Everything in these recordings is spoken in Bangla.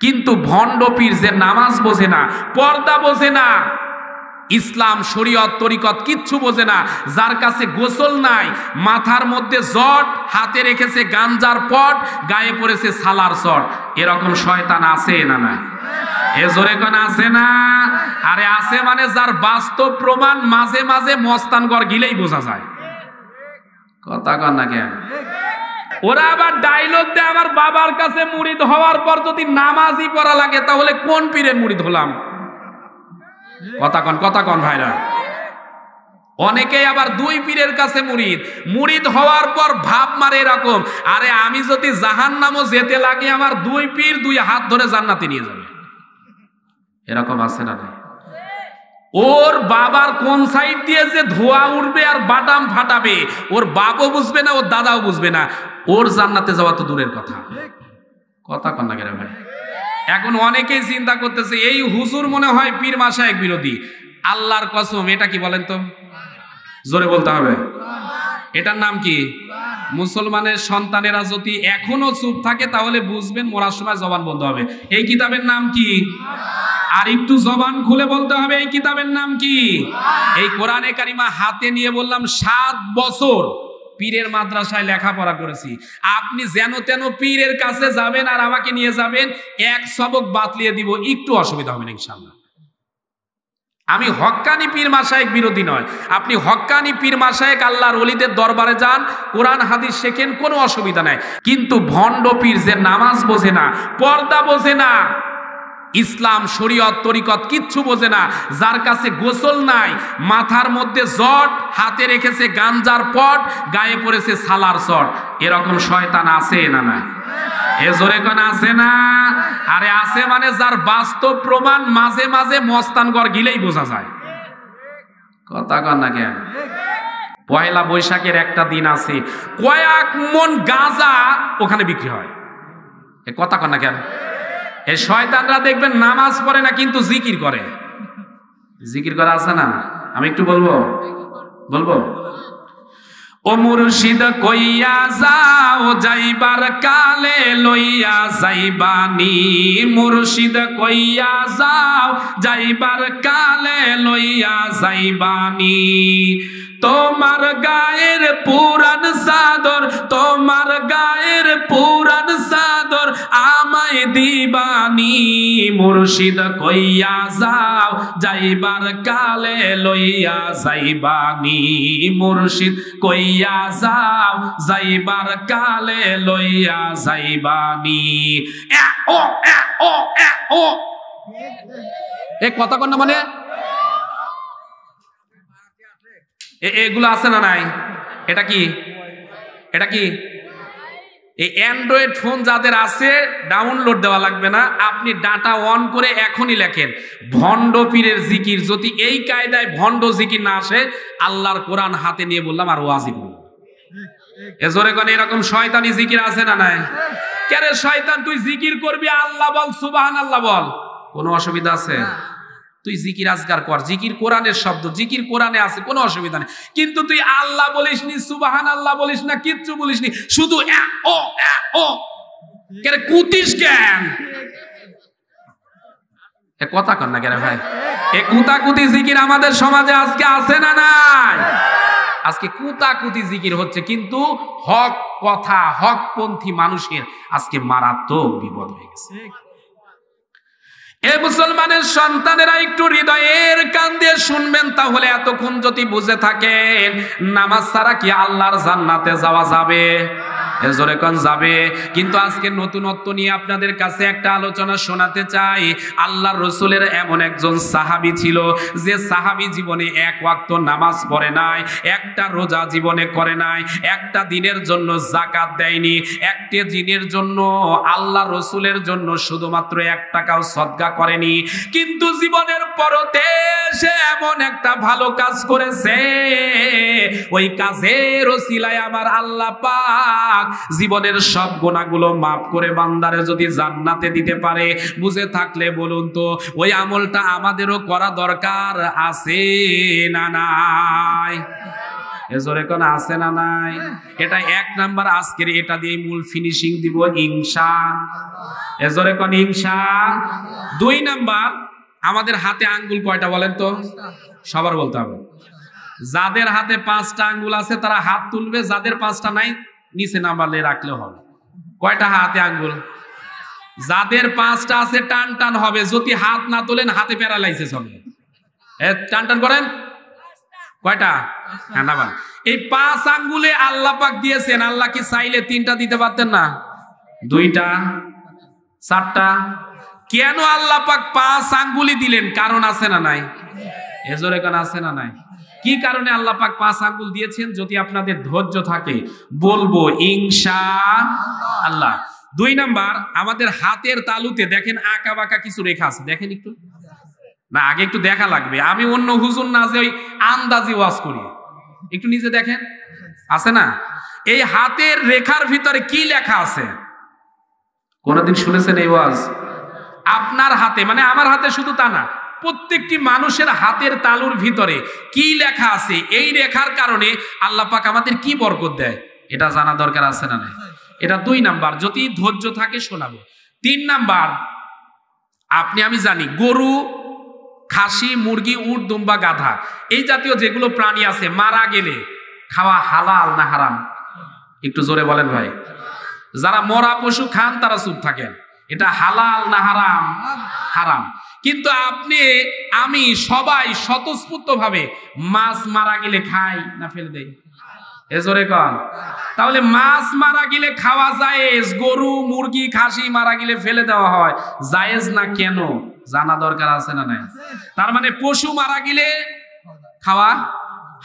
কিন্তু ভণ্ড পীর যে নামাজ বোঝে না, পর্দা বোঝে না, ইসলাম শরীয়ত তরিকত কিচ্ছু বোঝে না, যার কাছে গোসল নাই, মাথার মধ্যে জট, হাতে রেখেছে গাঞ্জার পট, গায়ে পড়েছে সালার চট, এরকম শয়তান আছে না নাই? এ জোরে কোন আছে না? আরে আছে মানে যার বাস্তব প্রমাণ মাঝে মাঝে মস্তানগড় গিলেই বোঝা যায়। কথা কন না কেন? ওরা আবার ডায়লগ দেয়, আমার বাবার কাছে মুরিদ হওয়ার পর যদি নামাজই পড়া লাগে তাহলে কোন পীরের মুরিদ হলাম? কথা কন ভাইরা। অনেকেই আবার দুই পীরের কাছে মুরিদ হওয়ার পর ভাব মারে এরকম, আরে আমি যদি জাহান্নামও যেতে লাগে আমার দুই পীর দুই হাত ধরে জান্নাতে নিয়ে যাবে। এরকম আছে না নাই? ওর বাবার কোন সাইড দিয়ে যে ধোয়া উঠবে আর বাদাম ফাটাবে ওর বাপও বুঝবে না, ওর দাদাও বুঝবে না, ওর জান্নাতে যাওয়া তো দূরের কথা। কথা কন না কেন ভাই? এখন অনেকেই চিন্তা করতেছে এই হুজুর মনে হয় পীর মাশায়েখ বিরোধী। আল্লাহর কসম, এটা কি বলেন তো? জোরে বলতে হবে। এটার নাম কি? মুসলমানের সন্তানেরা যদি এখনো চুপ থাকে তাহলে বুঝবেন মরার সময় জবান বন্ধ হবে। এই কিতাবের নাম কি? আর একটু জবান খুলে বলতে হবে, এই কিতাবের নাম কি? এই কোরআনে কারিমা হাতে নিয়ে বললাম 7 বছর পীরের মাদ্রাসায় লেখাপড়া করেছি। আপনি যেন তেন পীরের কাছে যাবেন আর আমাকে নিয়ে যাবেন, এক সবক বাতলিয়ে দিব, একটু অসুবিধা হবে না ইনশাআল্লাহ। আমি হক্কানি পীর মাশায়েখ বিরোধী নয়, আপনি হক্কানি পীর মাশায়েখ আল্লাহর ওলিদের দরবারে যান, কোরআন হাদিস শেখেন, কোনো অসুবিধা নাই। কিন্তু ভণ্ড পীর যে নামাজ বোঝে না, পর্দা বোঝে না, ইসলাম শরীয়ত তরিকত কিচ্ছু বোঝে না, যার কাছে গোসল নাই, মাথার মধ্যে জট, হাতে রেখেছে গাঞ্জার পট, গায়ে পড়েছে সালার চট, এরকম শয়তান আছে না নাই? এ জোরে কোন আছে না? আরে আছে মানে যার বাস্তব প্রমাণ মাঝে মাঝে মস্তানগড় গিলেই বোঝা যায়। কথা কন না কেন? পয়লা বৈশাখের একটা দিন আছে, কয়েক মন গাঁজা ওখানে বিক্রি হয়। এ কথা কন না কেন? এই শয়তানরা দেখবেন নামাজ পড়ে না কিন্তু জিকির করে। জিকির করা আছে না? আমি একটু বলবো। ও মুর্শিদ কইয়া যাও যাইবার কালে লইয়া যাইবানি, মুর্শিদ কইয়া যাও যাইবার কালে লইয়া যাইবানি, তোমার গায়ের পুরান চাদর, তোমার গায়ের পুরান চাদর আমায় দিবানি, মুর্শিদ কইয়া যাও যাইবার কালে লইয়া যাইবানি, মুর্শিদ কইয়া যাও যাইবার কালে লইয়া যাইবানি। এ কথা কন না মানে? এগুলো আছে না নাই? এটা কি? এই অ্যান্ড্রয়েড ফোন যাদের আছে ডাউনলোড দেওয়া লাগবে না, আপনি ডাটা অন করে এখনই লেখেন ভণ্ড পীরের জিকির। যদি এই কায়দায় ভণ্ড জিকির না আসে, আল্লাহর কোরআন হাতে নিয়ে বললাম আর ওয়াজিব বললাম। এজোরে কোন এরকম শয়তানি জিকির আছে না নাই? কেরে শয়তান, তুই জিকির করবি, আল্লাহ বল, সুবহানাল্লাহ বল, কোনো অসুবিধা আছে? তুই জিকির আজগার কর, জিকির কোরআনের শব্দ, জিকির কোরআনে আছে, কোনো অসুবিধা নেই। কিন্তু তুই আল্লাহ বলিস নি, সুবহানাল্লাহ বলিস না, কিচ্ছু বলিস নি, শুধু কুতিস কেন? এ কথা কন না কেন ভাই? এ কুতাকুতি জিকির আমাদের সমাজে আজকে আছে না নাই? আজকে কুতাকুতি জিকির হচ্ছে, কিন্তু হক কথা, হকপন্থী মানুষের আজকে মারাত্মক বিপদ হয়ে গেছে। এ মুসলমানের সন্তানেরা একটু হৃদয়ের কান দিয়ে শুনবেন, তাহলে এতক্ষণ যদি বুঝে থাকেন নামাজ ছাড়া কি আল্লাহর জান্নাতে যাওয়া যাবে? জোরে কোন যাবে? কিন্তু আজকে নতুনত্ব নিয়ে আপনাদের কাছে একটা আলোচনা শোনাতে চাই। আল্লাহর রাসূলের এমন একজন সাহাবী ছিল যে সাহাবী জীবনে এক ওয়াক্ত নামাজ পড়ে নাই, একটা রোজা জীবনে করে নাই, একটা দিনের জন্য যাকাত দেয়নি, একটা দিনের জন্য আল্লাহর রাসূলের জন্য শুধুমাত্র 1 টাকাও সদকা করেনি, কিন্তু জীবনের পরতে সে এমন একটা ভালো কাজ করেছে, ওই কাজের ওসিলায় আমার আল্লাহ পাক জীবনের সব গুনাহগুলো মাফ করে বান্দারে যদি জান্নাতে দিতে পারে। বুঝে থাকলে বলুন তো ওই আমলটা আমাদেরও করা দরকার আছে না নাই? এজোরে কোন আছে না নাই? এটা 1 নাম্বার, আজকের এটা দিয়ে মূল ফিনিশিং দিব ইনশাআল্লাহ। এজোরে কোন ইনশাআল্লাহ। 2 নাম্বার, আমাদের হাতে আঙ্গুল কয়টা বলেন তো? সবার বলতে হবে। যাদের হাতে 5টা আঙ্গুল আছে তারা হাত তুলবে, যাদের 5টা নাই নিচে নাম্বার রাখলে হবে। কয়টা হাতে আঙ্গুল? যাদের 5টা আছে টান টান হবে, যদি হাত না তোলেন হাতে প্যারালাইসিস হবে। টান টান করেন। কয়টা? হ্যাঁ না ভাই, এই 5 আঙ্গুলে আল্লাহ পাক দিয়েছেন। আল্লাহ কি চাইলে 3টা দিতে পারতেন না? 2টা, 4টা? কেন আল্লাহ পাক 5 আঙ্গুলি দিলেন? কারণ আছে না নাই? এজোরে কান আছে না নাই? কি কারণে আল্লাহ পাক 5 আঙ্গুল দিয়েছেন? যদি আপনাদের ধৈর্য থাকে বলবো ইনশাআল্লাহ। 2 নাম্বার, আমাদের হাতের তালুতে দেখেন আঁকা বাঁকা কিছু রেখা আছে, দেখেন একটু। না, আগে একটু দেখা লাগবে। আমি অন্য হুজুর না যে ওই আন্দাজি ওয়াজ করি, একটু নিজে দেখেন, আছে না? এই হাতের রেখার ভিতরে কি লেখা আছে? কোনদিন শুনেছেন এই ওয়াজ? আপনার হাতে, মানে আমার হাতে শুধু তা না, প্রত্যেকটি মানুষের হাতের তালুর ভিতরে কি লেখা আছে, এই রেখার কারণে আল্লাহ পাক আমাদের কি বরকত দেয়, এটা জানা দরকার আছে না নাই? এটা 2 নাম্বার, যদি ধৈর্য থাকে শোনাবো। 3 নাম্বার, আপনি আমি জানি গরু, খাসি, মুরগি, উট, দুম্বা, গাধা, এই জাতীয় যেগুলো প্রাণী আছে মারা গেলে খাওয়া হালাল না হারাম? একটু জোরে বলেন ভাই। যারা মরা পশু খান তারা চুপ থাকেন। এটা হালাল না হারাম? হারাম। কিন্তু আপনি আমি সবাই স্বতঃস্ফূর্ত ভাবে মাছ মারা গেলে খাই না ফেলে দেই? এজোরে কন। তাহলে মাছ মারা গেলে খাওয়া জায়েজ, গরু, মুরগি, খাসি মারা গেলে ফেলে দেওয়া হয়, জায়েজ না কেন জানা দরকার আছে না নাই? তার মানে পশু মারা গেলে খাওয়া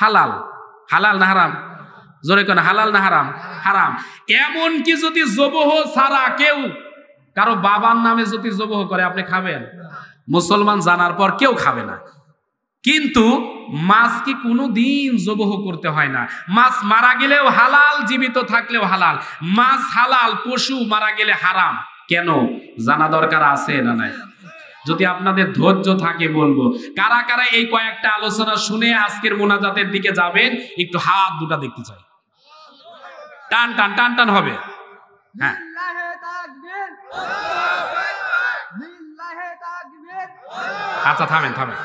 হালাল। হালাল না হারাম? জোরে কোন, হালাল না হারাম? হারাম। এমন কি যদি জবহ ছাড়া কেউ কারো বাবার নামে যদি জবহ করে আপনি খাবেন? মুসলমান জানার পর কেউ খাবে না। কিন্তু মাছ কি কোনো দিন জবহ করতে হয় না। মাছ মারা গেলেও হালাল, জীবিত থাকলেও হালাল। মাছ হালাল, পশু মারা গেলে হারাম। কেন জানা দরকার আছে না নাই? যদি আপনাদের ধৈর্য থাকে বলবো, কারা কারা এই কয়েকটা আলোচনা শুনে আজকের মোনাজাতের দিকে যাবেন, একটু হাত দুটা দেখতে চাই। টান টান টান টান হবে। হ্যাঁ, আচ্ছা থামেন থামেন।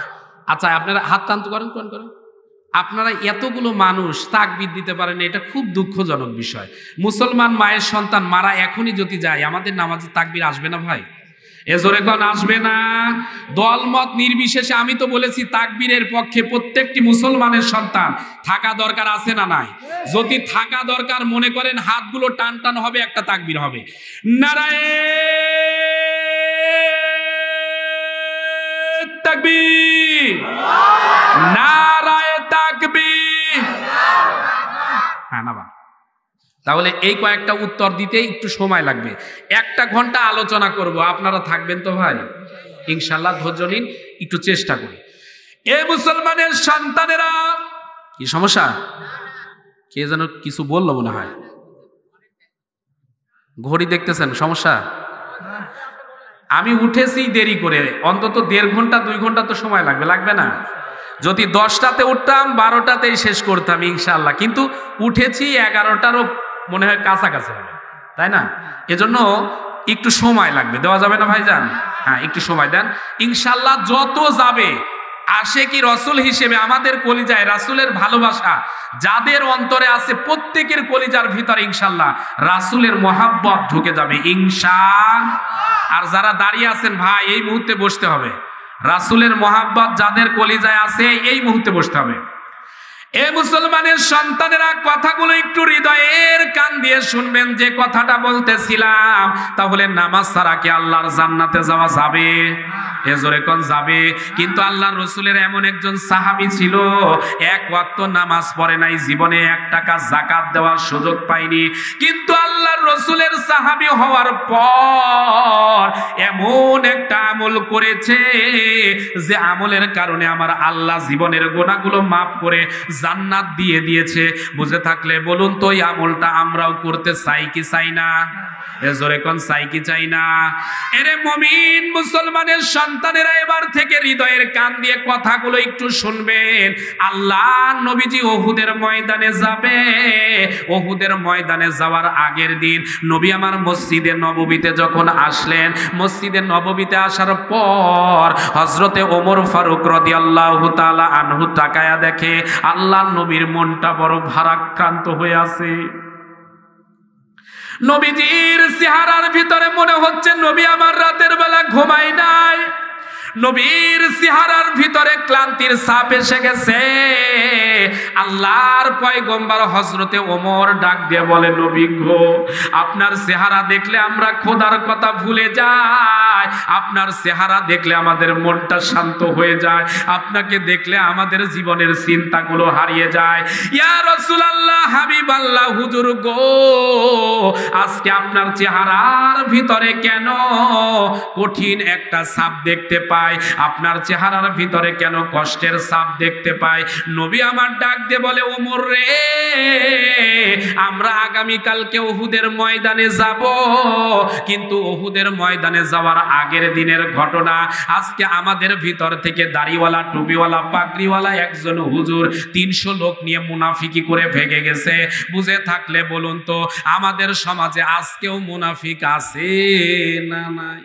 আচ্ছা আপনারা হাত টান তো করেন, কোন করেন। আপনারা এতগুলো মানুষ তাকবীর দিতে পারেন, এটা খুব দুঃখজনক বিষয়। মুসলমান মায়ের সন্তান মারা এখনই যদি যায়, আমাদের নামাজে তাকবীর আসবে না ভাই? এজোরে কোন আসবে না? দলমত নির্বিশেষে আমি তো বলেছি তাকবীরের পক্ষে প্রত্যেকটি মুসলমানের সন্তান থাকা দরকার আছে না নাই? যদি থাকা দরকার মনে করেন হাতগুলো টান টান হবে, একটা তাকবীর হবে। নারায়ে তাকবীর, নারায়ে তাকবীর। হ্যাঁ না বা? তাহলে এই কয়েকটা উত্তর দিতে একটু সময় লাগবে। 1 ঘন্টা আলোচনা করব, আপনারা থাকবেন তো ভাই? ইনশাআল্লাহ ধৈর্য নিন, একটু চেষ্টা করি। এ মুসলমানের সন্তানেরা, কি সমস্যা? কে যেন কিছু বললো মনে হয়। ঘড়ি দেখতেছেন? সমস্যা? আমি উঠেছি দেরি করে, অন্তত 1.5 ঘন্টা 2 ঘন্টা তো সময় লাগবে, লাগবে না? যদি 10টাতে উঠতাম 12টাতেই শেষ করতাম ইনশাআল্লাহ, কিন্তু উঠেছি 11টারও মনে হয় কাছাকাছি হবে, তাই না? এজন্য একটু সময় লাগবে, দেওয়া যাবে না ভাইজান? হ্যাঁ, একটু সময় দেন। ইনশাআল্লাহ যত যাবে আশিকি রাসূল হিসেবে আমাদের কলিজায় রাসূলের ভালোবাসা যাদের অন্তরে আছে, প্রত্যেকের কলিজার ভিতরে ইনশাআল্লাহ রাসূলের মহব্বত ঢুকে যাবে ইনশাআল্লাহ। আর যারা দাঁড়িয়ে আছেন ভাই, এই মুহূর্তে বসতে হবে। রাসূলের মহব্বত যাদের কলিজায় আছে এই মুহূর্তে বসতে হবে। এ মুসলমানের সন্তানেরা, কথাগুলো একটু হৃদয়ের কান দিয়ে শুনবেন। যে কথাটা বলতেছিলাম, তাহলে নামাজ ছাড়া কি আল্লাহর জান্নাতে যাওয়া যাবে? এজোরে কোন যাবে? কিন্তু আল্লাহর রাসূলের এমন একজন সাহাবী ছিল, 1 ওয়াক্ত নামাজ পড়ে নাই, জীবনে 1 টাকা যাকাত দেওয়ার সুযোগ পায়নি। কিন্তু আল্লাহর রাসূলের সাহাবী হওয়ার পর এমন একটা আমল করেছে, যে আমলের কারণে আমার আল্লাহ জীবনের গুনাহগুলো মাফ করে জান্নাত দিয়ে দিয়েছে। বুঝে থাকলে বলুন তো, এই আমলটা আমরাও করতে চাই কি চাই না? এ জোরে কোন চাই কি চাই না? এরে মুমিন মুসলমানের সন্তানেরা এবার থেকে হৃদয়ের কান দিয়ে কথাগুলো একটু শুনবেন। আল্লাহ নবীজি উহুদের ময়দানে যাবে। উহুদের ময়দানে যাওয়ার আগের দিন নবী আমার মসজিদে নববীতে যখন আসলেন, মসজিদে নববীতে আসার পর হযরতে ওমর ফারুক রাদিয়াল্লাহু তাআলা আনহু তাকায়া দেখে আল্লাহর নবীর মনটা বড় ভারাক্রান্ত হয়ে আছে। নবীজির চেহারার ভিতরে মনে হচ্ছে নবী আমার রাতের বেলা ঘুমায় নাই। নবীর চেহারার ভিতরে ক্লান্তির ছাপ এসে গেছে। আল্লাহর পয়গম্বর হযরতে ওমর ডাক দিয়ে বলে, নবী গো, আপনার চেহারা দেখলে আমরা খোদার কথা ভুলে যাই। আপনার চেহারা দেখলে আমাদের মনটা শান্ত হয়ে যায়। আপনাকে দেখলে আমাদের জীবনের চিন্তাগুলো হারিয়ে যায়। ইয়া রাসূলুল্লাহ, হাবিবাল্লাহ, হুজুর গো, আজকে আপনার চেহারার ভিতরে কেন কঠিন একটা ছাপ দেখতে পাই? আপনার চেহারার ভিতরে কেন কষ্টের ছাপ দেখতে পাই? নবী আমার ডাক দিয়ে বলে, ওমর রে, আমরা আগামী কালকে উহুদের ময়দানে যাব, কিন্তু উহুদের ময়দানে যাওয়ার আগের দিনের ঘটনা আজকে আমাদের ভিতর থেকে দাড়িওয়ালা, টুপিওয়ালা, পাগড়িওয়ালা একজন হুজুর 300 লোক নিয়ে মুনাফিকি করে ভেগে গেছে। বুঝে থাকলে বলুন তো, আমাদের সমাজে আজকেও মুনাফিক আছে না নাই?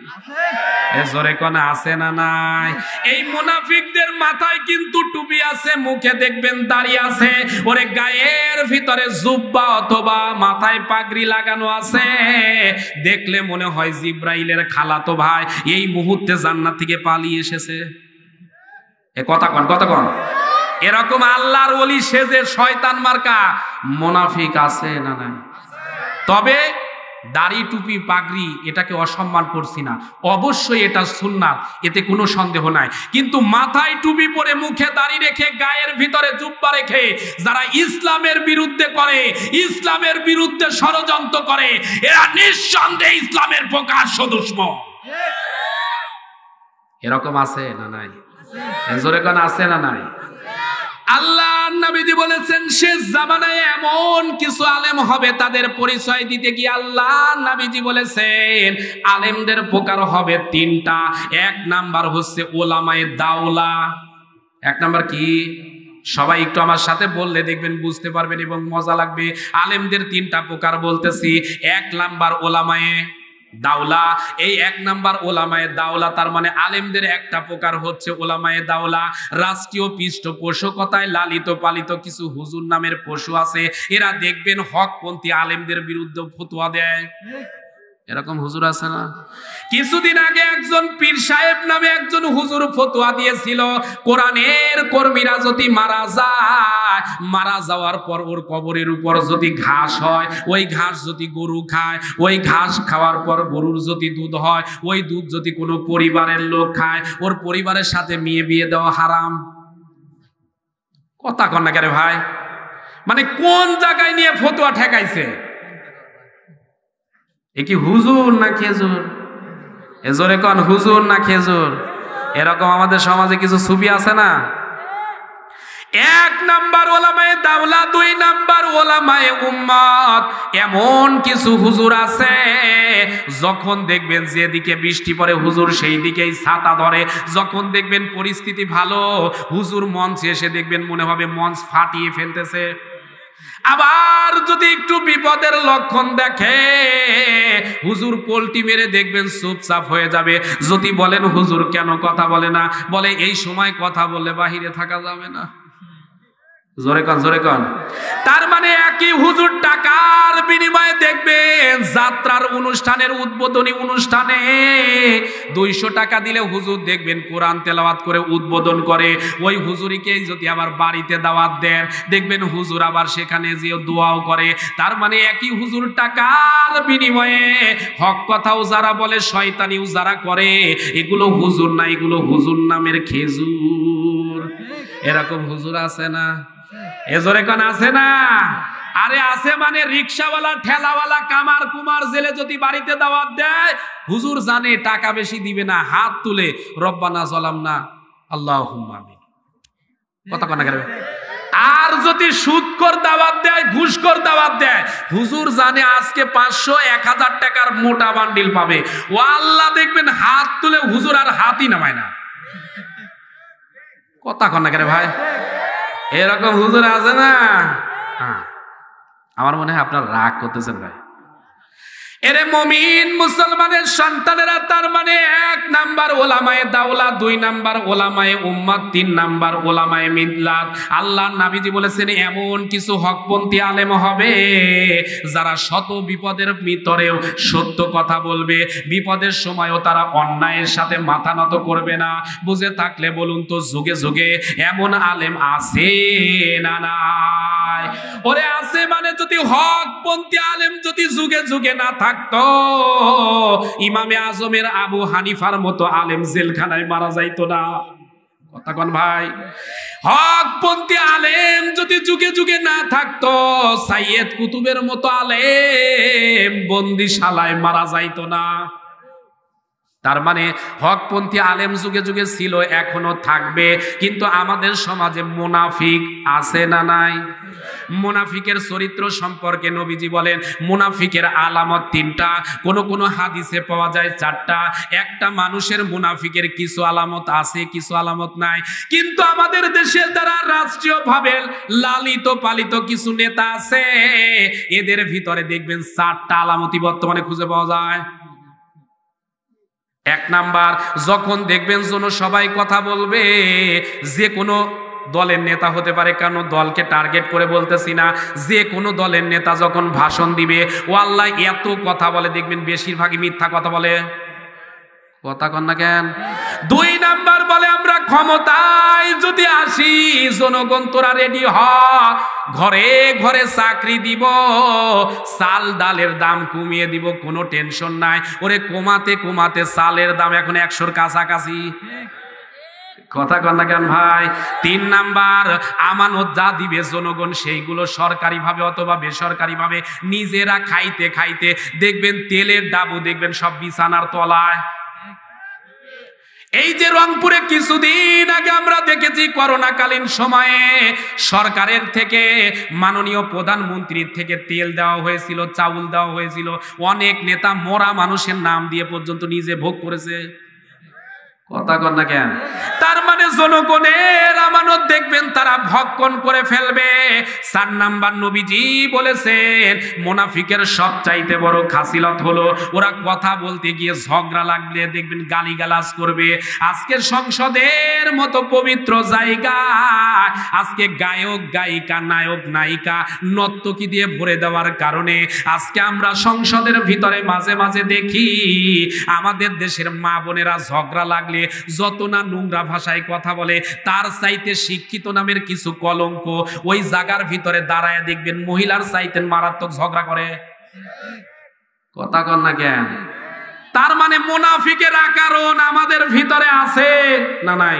জোরে কোন আছে না নাই? এই মুনাফিকদের মাথায় কিন্তু টুপি আছে, মুখে দেখবেন দাড়ি আছে, ওরে গায়ের ভিতরে জুব্বা অথবা মাথায় পাগড়ি লাগানো আছে। দেখলে মনে হয় জিব্রাইলের খালাতো ভাই এই মুহূর্তে জান্নাত থেকে পালিয়ে এসেছে। এ কথা কন, কথা কন। এরকম আল্লাহর ওলি সেজে শয়তান মার্কা মুনাফিক আছে না নাই? তবে দাড়ি, টুপি, পাগড়ি এটাকে অসম্মান করছি না, অবশ্যই এটা সুন্নাত, এতে কোনো সন্দেহ নাই। কিন্তু মাথায় টুপি পরে, মুখে দাড়ি রেখে, গায়ের ভিতরে জুব্বা রেখে যারা ইসলামের বিরুদ্ধে করে, ইসলামের বিরুদ্ধে ষড়যন্ত্র করে, এরা নিঃসন্দেহে ইসলামের প্রকাশ্য দুশমন। এরকম আছে না নাই? জোরে কোন আছে না নাই? আল্লাহ নবীজি বলেছেন শেষ জামানায় এমন কিছু আলেম হবে, তাদের পরিচয় দিতে গিয়ে আল্লাহ নবীজি বলেছেন আলেমদের প্রকার হবে 3টা। 1 নাম্বার হচ্ছে ওলামায়ে দাওলা। 1 নাম্বার কি? সবাই একটু আমার সাথে বললে দেখবেন বুঝতে পারবেন এবং মজা লাগবে। আলেমদের 3টা প্রকার বলতেছি। 1 নাম্বার ওলামায়ে দাওলা। এই 1 নাম্বার ওলামায়ে দাওলা, তার মানে আলেমদের একটা প্রকার হচ্ছে ওলামায়ে দাওলা। রাষ্ট্রীয় পৃষ্ঠপোষকতায় লালিত পালিত কিছু হুজুর নামের পশু আছে, এরা দেখবেন হকপন্থী আলেমদের বিরুদ্ধে ফতোয়া দেয়। এরকম হুজুর আছে না? কিছুদিন আগে একজন পীর সাহেব নামে একজন হুজুর ফতোয়া দিয়েছিল, কোরআনের কর্মীরা যদি মারা যায়, মারা যাওয়ার পর ওর কবরের উপর যদি ঘাস হয়, ওই ঘাস যদি গরু খায়, ওই ঘাস খাওয়ার পর গরুর যদি দুধ হয়, ওই দুধ যদি কোনো পরিবারের লোক খায়, ওর পরিবারের সাথে মেয়ে বিয়ে দেওয়া হারাম। কথা কন না কেন ভাই? মানে কোন জায়গায় নিয়ে ফতোয়া ঠেকাইছে? এ কি হুজুর না খেজুর? এজোরে কোন, হুজুর না খেজুর? এরকম আমাদের সমাজে কিছু ছবি আছে না? 1 নাম্বার ওলামায়ে দাওলা, 2 নাম্বার ওলামায়ে উম্মত। এমন কিছু হুজুর আছে যখন দেখবেন যেদিকে বৃষ্টি পড়ে হুজুর সেই দিকেই ছাতা ধরে, যখন দেখবেন পরিস্থিতি ভালো হুজুর মঞ্চে এসে দেখবেন মনে হবে মঞ্চ ফাটিয়ে ফেলতেছে। আবার যদি একটু বিপদের লক্ষণ দেখে হুজুর পল্টি মেরে দেখবেন চুপচাপ হয়ে যাবে। যদি বলেন হুজুর কেন কথা বলে না, বলে এই সময় কথা বললে বাহিরে থাকা যাবে না। জোরে কন, জোরে কন। তার মানে একই হুজুর টাকার বিনিময়ে দেখবেন যাত্রার অনুষ্ঠানের উদ্বোধনী অনুষ্ঠানে 200 টাকা দিলে হুজুর দেখবেন কোরআন তেলাওয়াত করে উদ্বোধন করে। ওই হুজুরিকে যদি আবার বাড়িতে দাওয়াত দেন দেখবেন হুজুর আবার সেখানে যেয়ে দোয়াও করে। তার মানে একই হুজুর টাকার বিনিময়ে হক কথাও যারা বলে, শয়তানিও যারা করে, এগুলো হুজুর না, এগুলো হুজুর নামের খেজুর। এরকম হুজুর আছে না? এজোরে কোন আছে না? আরে আছে মানে রিকশাওয়ালা, ঠেলাওয়ালা, কামার কুমার জেলে যদি বাড়িতে দাওয়াত দেয় হুজুর জানে টাকা বেশি দিবে না, হাত তুলে রব্বানা যালামনা আল্লাহুম্মা আমিন। কথা কোন না? আর যদি সুদখোর দাওয়াত দেয়, ঘুষখোর দাওয়াত দেয়, হুজুর জানে আজকে 500-1000 টাকার মোটা বান্ডিল পাবে, ও আল্লাহ দেখবেন হাত তুলে হুজুর আর হাতই নামায় না। কথা কন না কেন ভাই? এরকম হুজুর আছে না? হ্যাঁ, আমার মনে হয় আপনার রাগ করতেছেন ভাই। এরে মুমিন মুসলমানের সন্তানেরা, তার মানে 1 নাম্বার ওলামায়ে দাওলা, 2 নাম্বার ওলামায়ে উম্মাত, 3 নাম্বার ওলামায়ে মিল্লাত। আল্লাহর নবীজি বলেছেন এমন কিছু হকপন্থী আলেম হবে যারা শত বিপদের ভিতরেও সত্য কথা বলবে, বিপদের সময়ও তারা অন্যায়ের সাথে মাথা নত করবে না। বুঝে থাকলে বলুন তো, যুগে যুগে এমন আলেম আছে না নাই? ওরে আছে মানে যদি হকপন্থী আলেম যদি যুগে যুগে না থাকতো, ইমামে আজমের আবু হানিফার মতো আলেম জেলখানায় মারা যাইতো না। কথা কোন ভাই? হকপন্থী আলেম যদি যুগে যুগে না থাকতো, সাইয়েদ কুতুবের মতো আলেম বন্দিশালায় মারা যাইতো না। তার মানে হকপন্থী আলেম যুগে যুগে ছিল, এখনো থাকবে। কিন্তু আমাদের সমাজে মুনাফিক আছে না নাই? মুনাফিকের চরিত্র সম্পর্কে নবীজি বলেন মুনাফিকের আলামত 3টা, কোন কোন হাদিসে পাওয়া যায় 4টা। একটা মানুষের মুনাফিকের কিছু আলামত আছে, কিছু আলামত নাই। কিন্তু আমাদের দেশে যারা রাষ্ট্রীয়ভাবে লালিত পালিত কিছু নেতা আছে, এদের ভিতরে দেখবেন 4টা আলামতই বর্তমানে খুঁজে পাওয়া যায়। 1 নাম্বার, যখন দেখবেন জনসভায় কথা বলবে, যে কোনো দলের নেতা হতে পারে, কেন দলকে টার্গেট করে বলতেছি না, যে কোনো দলের নেতা যখন ভাষণ দিবে, ও আল্লাহ এত কথা বলে, দেখবেন বেশিরভাগই মিথ্যা কথা বলে। কথা কন না কেন? 2 নাম্বার বলে আমরা ক্ষমতায় যদি আসি, জনগণ তোরা রেডি হ, ঘরে ঘরে চাকরি দিব, চাল ডালের দাম কমিয়ে দিব, কোনো টেনশন নাই। ওরে কমাতে কমাতে চালের দাম এখন 100-র কাছাকাছি। কথা কন না কেন ভাই? 3 নাম্বার, আমানত যা দিবে জনগণ সেইগুলো সরকারিভাবে অথবা বেসরকারিভাবে নিজেরা খাইতে খাইতে দেখবেন তেলের ডাবু দেখবেন সব বিছানার তলায়। এই যে রংপুরে কিছুদিন আগে আমরা দেখেছি, করোনাকালীন সময়ে সরকারের থেকে, মাননীয় প্রধানমন্ত্রীর থেকে তেল দেওয়া হয়েছিল, চাউল দেওয়া হয়েছিল। অনেক নেতা মরা মানুষের নাম দিয়ে পর্যন্ত নিজে ভোগ করেছে। কথা কন না কেন? তার মানে জনগণের আমানত দেখবেন তারা ভক্ষণ করে ফেলবে। 4 নাম্বার, নবীজি বলেছেন মুনাফিকের সবচাইতে বড় খাসিলত হলো ওরা কথা বলতে গিয়ে ঝগড়া লাগলে দেখবেন গালিগালাজ করবে। আজকে সংসদের মতো পবিত্র জায়গা, আজকে গায়ক গায়িকা, নায়ক নায়িকা, নর্তকী দিয়ে ভরে দেওয়ার কারণে আজকে আমরা সংসদের ভিতরে মাঝে মাঝে দেখি আমাদের দেশের মা বোনেরা ঝগড়া লাগলে যত না নোংরা ভাষায় কথা বলে, তার চাইতে শিক্ষিত নামের কিছু কলঙ্ক ওই জায়গার ভিতরে দাঁড়ায় দেখবেন মহিলার চাইতে মারাত্মক ঝগড়া করে। কথা কন না কেন? তার মানে মুনাফিকের আকারণ আমাদের ভিতরে আছে না নাই?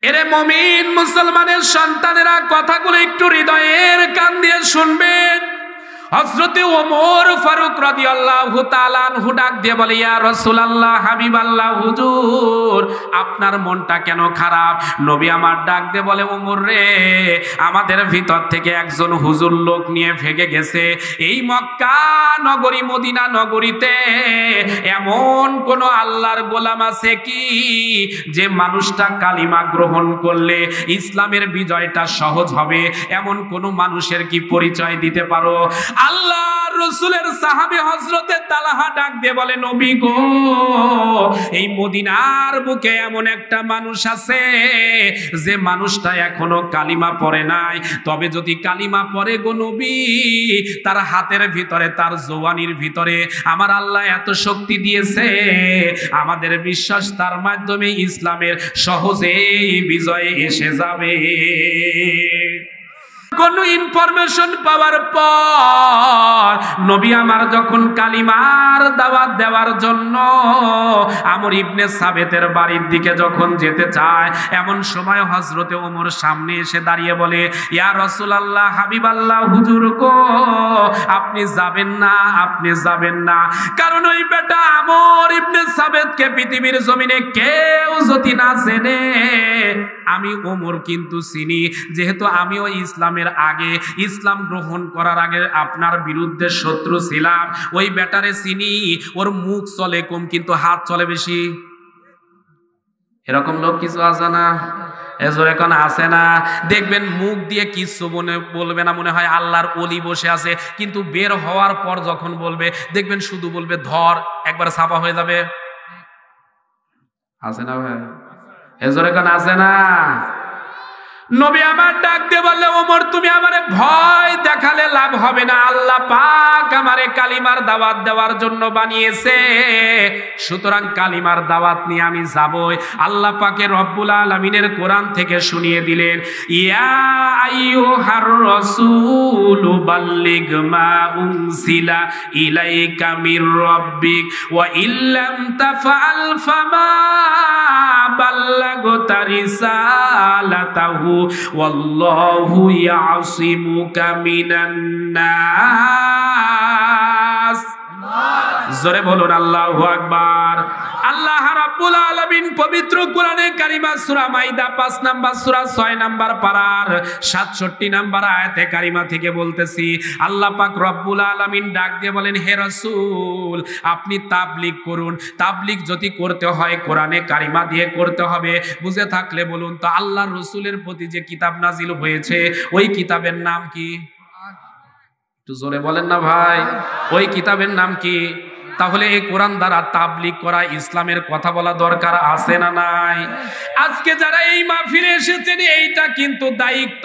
এরে মুমিন মুসলমানের সন্তানেরা, কথাগুলো একটু হৃদয়ের কান দিয়ে শুনবেন। হযরতে ওমর ফারুক রাদিয়াল্লাহু তাআলা আনহু ডাক দিয়ে বলে, ইয়া রাসূলুল্লাহ, হাবিবাল্লাহ, হুজুর আপনার মনটা কেন খারাপ? নবী আমার ডাক দিয়ে বলে, ওমর রে, আমাদের ভিতর থেকে একজন হুজুর লোক নিয়ে ভেগে গেছে। এই মক্কা নগরী, মদিনা নগরীতে এমন কোন আল্লাহর গোলাম আছে কি যে মানুষটা কালিমা গ্রহণ করলে ইসলামের বিজয়টা সহজ হবে? এমন কোন মানুষের কি পরিচয় দিতে পারো? আল্লাহর রাসূলের সাহাবী হযরতে তালহা ডাক দিয়ে বলে, নবী গো, এই মদিনার বুকে এমন একটা মানুষ আছে যে মানুষটা এখনো কালিমা পড়ে নাই, তবে যদি কালিমা পড়ে গো নবী, তার হাতের ভিতরে, তার জওয়ানির ভিতরে আমার আল্লাহ এত শক্তি দিয়েছে, আমাদের বিশ্বাস তার মাধ্যমে ইসলামের সহজেই বিজয় এসে যাবে। কোন ইনফরমেশন পাওয়ার পর নবী আমার যখন কালিমার দাওয়াত দেওয়ার জন্য আমর ইবনে সাবেতের বাড়ির দিকে যখন যেতে চায়, এমন সময় হযরতে ওমর সামনে এসে দাঁড়িয়ে বলে, ইয়া রাসূলুল্লাহ, হাবিবাল্লাহ, হুজুর গো, আপনি যাবেন না, আপনি যাবেন না। কারণ ওই বেটা আমর ইবনে ইমামে সাবেতকে পৃথিবীর জমিনে কেউ যদি না চেনে, আমি ওমর কিন্তু চিনি, যেহেতু আমিও ইসলামের আগে, ইসলাম গ্রহণ করার আগে আপনার বিরুদ্ধে শত্রু ছিলাম। ওই ব্যাটারে চিনি, ওর মুখ চলে কম কিন্তু হাত চলে বেশি। এরকম লোক কিছু আছে না? এজোর এখন আসে না? দেখবেন মুখ দিয়ে কিছু বলবে না, মনে হয় আল্লাহর ওলি বসে আছে, কিন্তু বের হওয়ার পর যখন বলবে দেখবেন শুধু বলবে ধর, একবার ছাপা হয়ে যাবে। আছে না ভাই? এজোর এখন আসে না? নবী আমার ডাক দিয়ে বললে, ওমর তুমি আমারে ভয় দেখালে লাভ হবে না, আল্লাহ পাক আমারে কালিমার দাওয়াত দেওয়ার জন্য বানিয়েছে, সুতরাং কালিমার দাওয়াত নিয়ে আমি যাবই। আল্লাহ পাকে রব্বুল আলামিনের কোরআন থেকে শুনিয়ে দিলেন, ইয়া আইয়ুহার রাসূলু বাল্লিগ মা উনজিলা ইলাইকা মির রাব্বিক ওয়া ইল্লাম তাফআল ফামা বাল্লাগতা রিসালাতাহু ওয়াল্লাহু ইয়াসিমুকা মিনান নাস। জোরে বলুন আল্লাহু আকবার। আল্লাহ রাব্বুল আলামিন পবিত্র কোরআনে কারিমা সূরা মাইদা 5 নাম্বার সূরা 6 নাম্বার পারার 67 নাম্বার আয়াতে কারিমা থেকে বলতেছি, আল্লাহ পাক রব্বুল আলামিন ডাক দিয়ে বলেন, হে রাসূল আপনি তাবলীগ করুন। তাবলীগ যদি করতে হয় কোরআনে কারিমা দিয়ে করতে হবে। বুঝে থাকলে বলুন তো, আল্লাহর রাসূলের প্রতি যে কিতাব নাজিল হয়েছে ওই কিতাবের নাম কি? একটু জোরে বলেন না ভাই, ওই কিতাবের নাম কি? তাহলে এই কোরআন দ্বারা তাবলীগ করা, ইসলামের কথা বলা দরকার আছে না নাই? আজকে যারা এই মাহফিলে এসেছেন, এইটা কিন্তু দায়িত্ব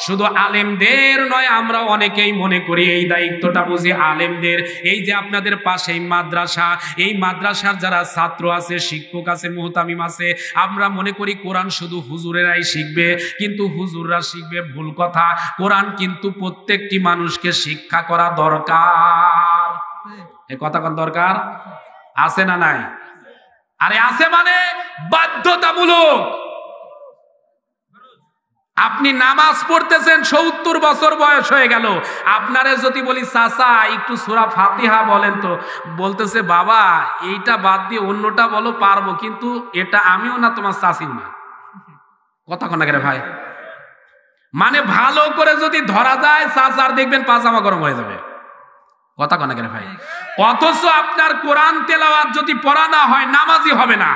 শুধু আলেমদের নয়, আমরা অনেকেই মনে করি এই দায়িত্বটা বুঝি আলেমদের। এই যে আপনাদের পাশেই মাদ্রাসা, এই মাদ্রাসার যারা ছাত্র আছে, শিক্ষক আছে, মুহতামিম আছে, আমরা মনে করি কোরআন শুধু হুজুরেরাই শিখবে, কিন্তু হুজুররা শিখবে ভুল কথা। কোরআন কিন্তু প্রত্যেকটি মানুষকে শিক্ষা করা দরকার। এই কথা কোন দরকার আছে না নাই? আরে আছে মানে বাধ্যতামূলক। আপনি নামাজ পড়তেছেন, 70 বছর বয়স হয়ে গেল, আপনারে যদি বলি চাচা একটু সূরা ফাতিহা বলেন তো, বলতেছে বাবা এইটা বাদ দিয়ে অন্যটা বলো, পারবো, কিন্তু এটা আমিও না তোমার চাচিও না। কথা কোন না ভাই? মানে ভালো করে যদি ধরা যায়, চাচার দেখবেন পাজামা গরম হয়ে যাবে। কথা কোন না ভাই? অথচ আপনার কোরআন তেলাওয়াত যদি পড়া না হয়, নামাজি হবে না।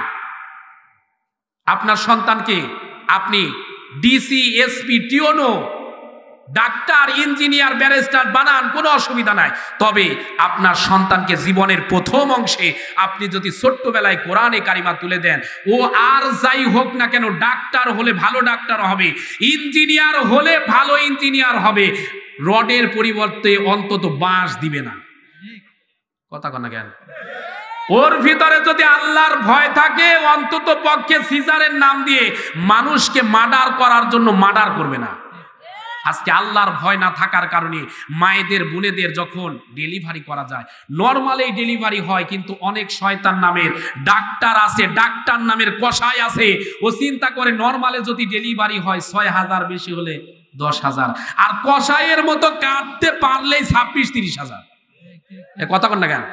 আপনার সন্তানকে আপনি ডিসি, এসপি, টিওনো, ডাক্তার, ইঞ্জিনিয়ার, ব্যারিস্টার বানান, কোনো অসুবিধা নাই। তবে আপনার সন্তানকে জীবনের প্রথম অংশে আপনি যদি ছোট্টবেলায় কোরআনে কারিমা তুলে দেন, ও আর যাই হোক না কেন, ডাক্তার হলে ভালো ডাক্তার হবে, ইঞ্জিনিয়ার হলে ভালো ইঞ্জিনিয়ার হবে, রডের পরিবর্তে অন্তত বাঁশ দিবে না। কথা কন না কেন? ওর ভিতরে যদি আল্লাহর ভয় থাকে, অন্তত পক্ষে সিজারের নাম দিয়ে মানুষকে মার্ডার করার জন্য মার্ডার করবে না। আজকে আল্লাহর ভয় না থাকার কারণে মায়েদের, বোনেদের যখন ডেলিভারি করা যায়, নরমালি ডেলিভারি হয়, কিন্তু অনেক শয়তান নামের ডাক্তার আছে, ডাক্তার নামের কসাই আছে, ও চিন্তা করে নরমালে যদি ডেলিভারি হয় 6,000, বেশি হলে 10,000, আর কসাইয়ের মতো কাটতে পারলেই 26-30,000। এ কথা কোন না কেন?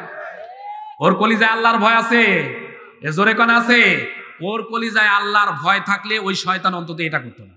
ওর কলিজায় আল্লাহর ভয় আছে? এ জোরে কোন আছে? ওর কলিজায় আল্লাহর ভয় থাকলে ওই শয়তান অন্তত এটা করতো না।